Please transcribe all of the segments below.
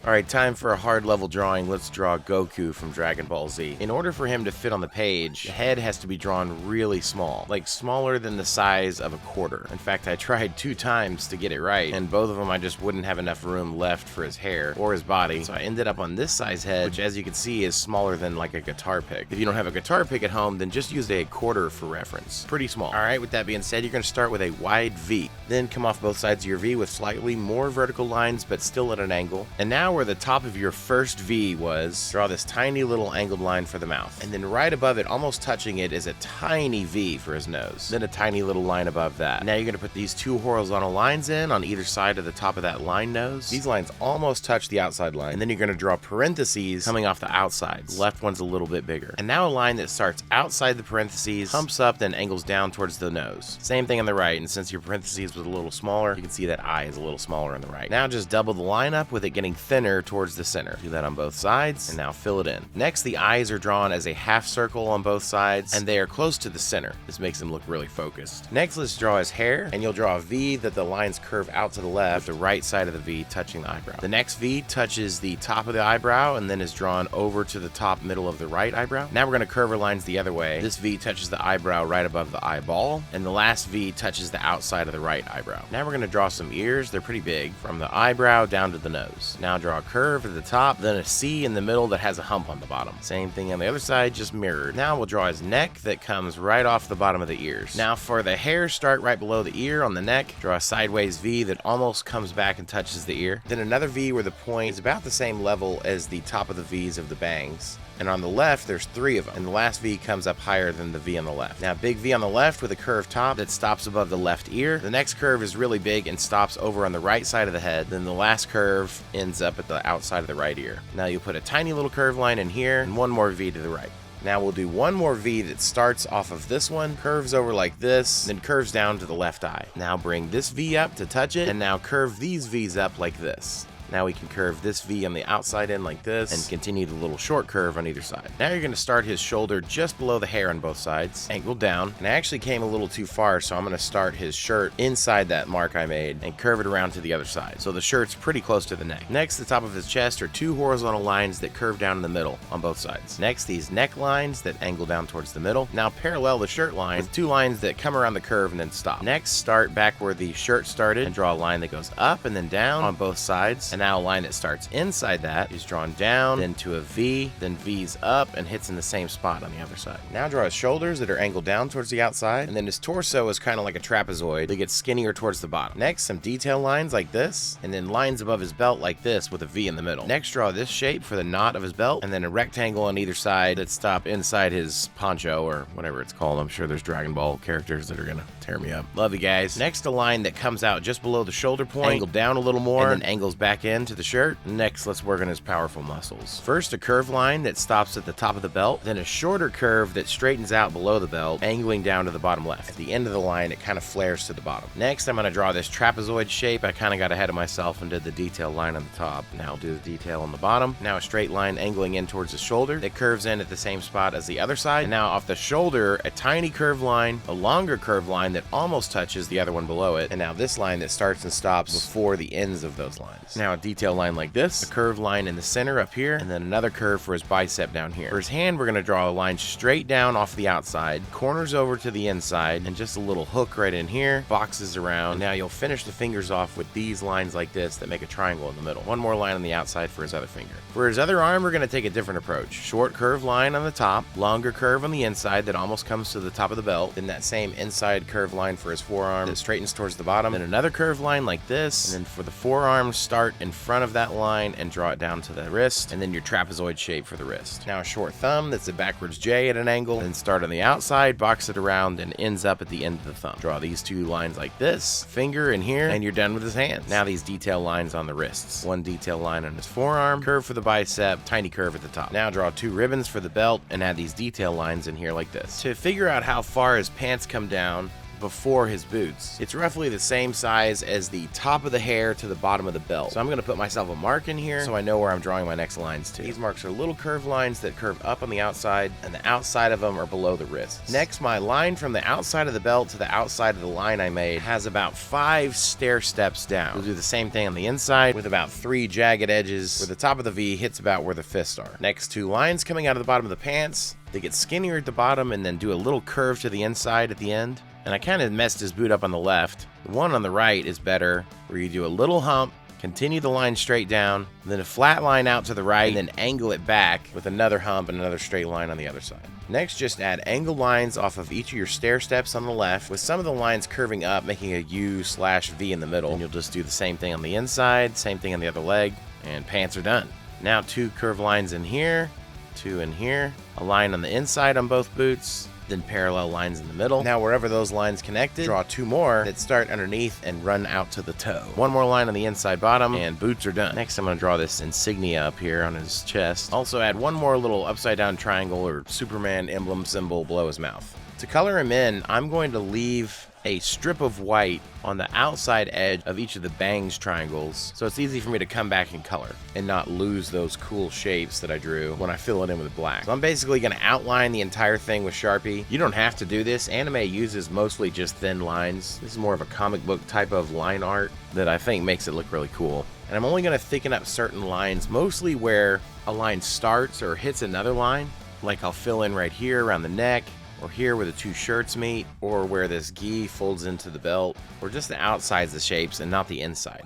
Alright, time for a hard level drawing. Let's draw Goku from Dragon Ball Z. In order for him to fit on the page, the head has to be drawn really small, like smaller than the size of a quarter. In fact, I tried 2 times to get it right, and both of them I just wouldn't have enough room left for his hair or his body, so I ended up on this size head, which as you can see is smaller than like a guitar pick. If you don't have a guitar pick at home, then just use a quarter for reference. Pretty small. Alright, with that being said, you're going to start with a wide V. Then come off both sides of your V with slightly more vertical lines, but still at an angle. And now where the top of your first V was, draw this tiny little angled line for the mouth. And then right above it, almost touching it, is a tiny V for his nose. Then a tiny little line above that. Now you're going to put these 2 horizontal lines in on either side of the top of that line nose. These lines almost touch the outside line. And then you're going to draw parentheses coming off the outside. The left one's a little bit bigger. And now a line that starts outside the parentheses, humps up, then angles down towards the nose. Same thing on the right, and since your parentheses was a little smaller, you can see that eye is a little smaller on the right. Now just double the line up with it getting thinner towards the center. Do that on both sides, and now fill it in. Next, the eyes are drawn as a half circle on both sides, and they are close to the center. This makes them look really focused. Next, let's draw his hair, and you'll draw a V that the lines curve out to the left, with the right side of the V touching the eyebrow. The next V touches the top of the eyebrow, and then is drawn over to the top middle of the right eyebrow. Now we're going to curve our lines the other way. This V touches the eyebrow right above the eyeball, and the last V touches the outside of the right eyebrow. Now we're going to draw some ears. They're pretty big, from the eyebrow down to the nose. Now draw a curve at the top, then a C in the middle that has a hump on the bottom. Same thing on the other side, just mirrored. Now we'll draw his neck that comes right off the bottom of the ears. Now for the hair, start right below the ear on the neck. Draw a sideways V that almost comes back and touches the ear. Then another V where the point is about the same level as the top of the V's of the bangs. And on the left, there's 3 of them, and the last V comes up higher than the V on the left. Now, big V on the left with a curved top that stops above the left ear. The next curve is really big and stops over on the right side of the head. Then the last curve ends up at the outside of the right ear. Now you'll put a tiny little curve line in here, and one more V to the right. Now we'll do one more V that starts off of this one, curves over like this, then curves down to the left eye. Now bring this V up to touch it, and now curve these V's up like this. Now we can curve this V on the outside end like this, and continue the little short curve on either side. Now you're going to start his shoulder just below the hair on both sides, angle down, and I actually came a little too far, so I'm going to start his shirt inside that mark I made, and curve it around to the other side, so the shirt's pretty close to the neck. Next, the top of his chest are 2 horizontal lines that curve down in the middle on both sides. Next, these neck lines that angle down towards the middle. Now parallel the shirt line with 2 lines that come around the curve and then stop. Next, start back where the shirt started, and draw a line that goes up and then down on both sides. And now a line that starts inside that is drawn down, then to a V, then V's up, and hits in the same spot on the other side. Now draw his shoulders that are angled down towards the outside, and then his torso is kind of like a trapezoid that gets skinnier towards the bottom. Next, some detail lines like this, and then lines above his belt like this with a V in the middle. Next, draw this shape for the knot of his belt, and then a rectangle on either side that stop inside his poncho or whatever it's called. I'm sure there's Dragon Ball characters that are gonna tear me up. Love you guys. Next, a line that comes out just below the shoulder point, angled down a little more, and then angles back into the shirt. Next, let's work on his powerful muscles. First, a curved line that stops at the top of the belt, then a shorter curve that straightens out below the belt, angling down to the bottom left. At the end of the line, it kind of flares to the bottom. Next, I'm going to draw this trapezoid shape. I kind of got ahead of myself and did the detail line on the top. Now I'll do the detail on the bottom. Now a straight line angling in towards the shoulder that curves in at the same spot as the other side. And now off the shoulder, a tiny curved line, a longer curved line that almost touches the other one below it. And now this line that starts and stops before the ends of those lines. Now a detail line like this, a curved line in the center up here, and then another curve for his bicep down here. For his hand, we're going to draw a line straight down off the outside, corners over to the inside, and just a little hook right in here, boxes around. And now you'll finish the fingers off with these lines like this that make a triangle in the middle. One more line on the outside for his other finger. For his other arm, we're going to take a different approach. Short curved line on the top, longer curve on the inside that almost comes to the top of the belt, then that same inside curved line for his forearm that straightens towards the bottom, then another curved line like this, and then for the forearm, start in front of that line and draw it down to the wrist, and then your trapezoid shape for the wrist. Now a short thumb that's a backwards J at an angle, then start on the outside, box it around, and ends up at the end of the thumb. Draw these 2 lines like this, finger in here, and you're done with his hands. Now these detail lines on the wrists. One detail line on his forearm, curve for the bicep, tiny curve at the top. Now draw 2 ribbons for the belt, and add these detail lines in here like this. To figure out how far his pants come down, before his boots. It's roughly the same size as the top of the hair to the bottom of the belt. So I'm gonna put myself a mark in here so I know where I'm drawing my next lines to. These marks are little curved lines that curve up on the outside, and the outside of them are below the wrists. Next, my line from the outside of the belt to the outside of the line I made has about 5 stair steps down. We'll do the same thing on the inside with about 3 jagged edges where the top of the V hits about where the fists are. Next, 2 lines coming out of the bottom of the pants. They get skinnier at the bottom and then do a little curve to the inside at the end. And I kind of messed his boot up on the left. The one on the right is better, where you do a little hump, continue the line straight down, then a flat line out to the right, and then angle it back with another hump and another straight line on the other side. Next, just add angled lines off of each of your stair steps on the left, with some of the lines curving up, making a U/V in the middle. And you'll just do the same thing on the inside, same thing on the other leg, and pants are done. Now 2 curved lines in here, 2 in here, a line on the inside on both boots, then parallel lines in the middle. Now wherever those lines connected, draw 2 more that start underneath and run out to the toe. 1 more line on the inside bottom, and boots are done. Next, I'm gonna draw this insignia up here on his chest. Also add 1 more little upside down triangle or Superman emblem symbol below his mouth. To color him in, I'm going to leave a strip of white on the outside edge of each of the bangs triangles, so it's easy for me to come back and color and not lose those cool shapes that I drew when I fill it in with black. So I'm basically going to outline the entire thing with Sharpie. You don't have to do this. Anime uses mostly just thin lines. This is more of a comic book type of line art that I think makes it look really cool. And I'm only going to thicken up certain lines, mostly where a line starts or hits another line. Like I'll fill in right here around the neck, or here where the 2 shirts meet, or where this gi folds into the belt, or just the outsides of the shapes and not the inside.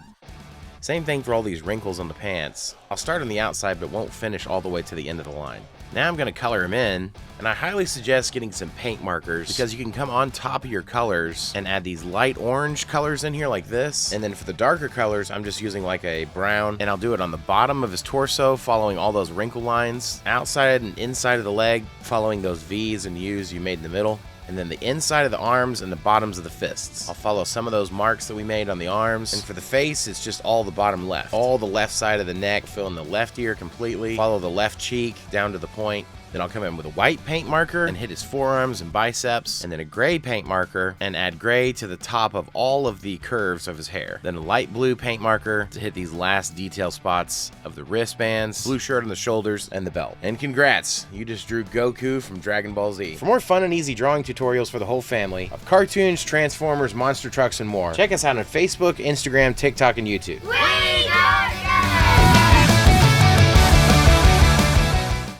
Same thing for all these wrinkles on the pants. I'll start on the outside but won't finish all the way to the end of the line. Now I'm going to color him in, and I highly suggest getting some paint markers because you can come on top of your colors and add these light orange colors in here like this. And then for the darker colors, I'm just using like a brown, and I'll do it on the bottom of his torso, following all those wrinkle lines, outside and inside of the leg, following those V's and U's you made in the middle, and then the inside of the arms and the bottoms of the fists. I'll follow some of those marks that we made on the arms. And for the face, it's just all the bottom left. All the left side of the neck, fill in the left ear completely, follow the left cheek down to the point. Then I'll come in with a white paint marker and hit his forearms and biceps, and then a gray paint marker and add gray to the top of all of the curves of his hair. Then a light blue paint marker to hit these last detail spots of the wristbands, blue shirt on the shoulders, and the belt. And congrats, you just drew Goku from Dragon Ball Z. For more fun and easy drawing tutorials for the whole family of cartoons, Transformers, monster trucks, and more, check us out on Facebook, Instagram, TikTok, and YouTube.